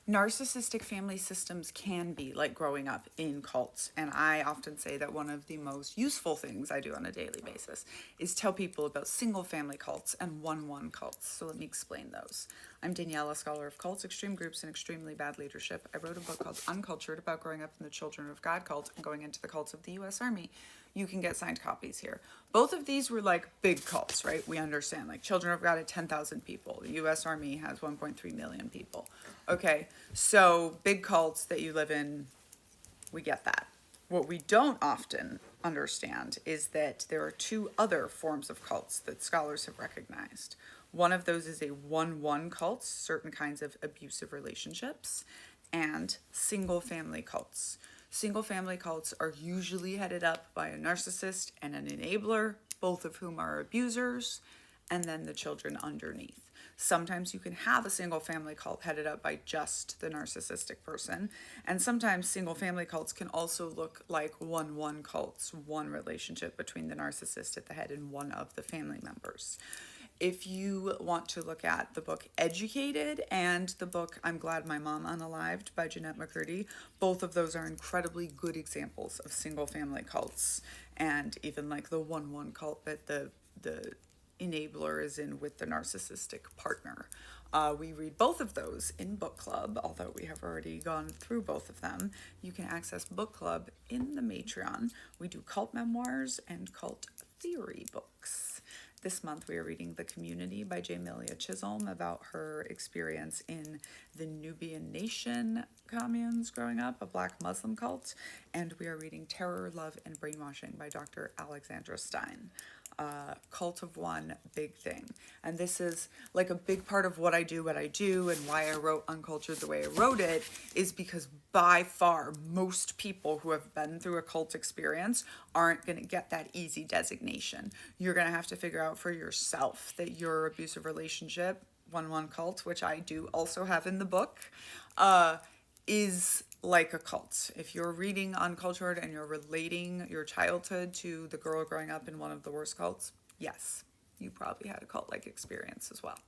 Narcissistic family systems can be like growing up in cults. And I often say that one of the most useful things I do on a daily basis is tell people about single family cults and one cults. So let me explain those. I'm Danielle, a scholar of cults, extreme groups, and extremely bad leadership. I wrote a book called Uncultured about growing up in the Children of God cult and going into the cults of the US Army. You can get signed copies here. Both of these were like big cults, right? We understand, like Children of God at 10,000 people. The US Army has 1.3 million people. Okay, so big cults that you live in, we get that. What we don't often understand is that there are two other forms of cults that scholars have recognized. One of those is a 1-1 cult, certain kinds of abusive relationships, and single family cults. Single family cults are usually headed up by a narcissist and an enabler, both of whom are abusers, and then the children underneath. Sometimes you can have a single family cult headed up by just the narcissistic person. And sometimes single family cults can also look like 1-1 cults, one relationship between the narcissist at the head and one of the family members. If you want to look at the book Educated and the book I'm Glad My Mom Unalived by Jeanette McCurdy, both of those are incredibly good examples of single family cults, and even like the 1-1 cult that the enabler is in with the narcissistic partner. We read both of those in book club, although we have already gone through both of them. You can access book club in the Matreon. We do cult memoirs and cult theory books. This month we are reading The Community by Jamelia Chisholm about her experience in the Nubian Nation communes growing up, a Black Muslim cult. And we are reading Terror, Love, and Brainwashing by Dr. Alexandra Stein. Cult of One, big thing. And this is like a big part of what I do, and why I wrote Uncultured the way I wrote it is because by far most people who have been through a cult experience aren't going to get that easy designation. You're going to have to figure out for yourself that your abusive relationship, 1-1 cult, which I do also have in the book, is like a cult. If you're reading Uncultured and you're relating your childhood to the girl growing up in one of the worst cults, yes, you probably had a cult-like experience as well.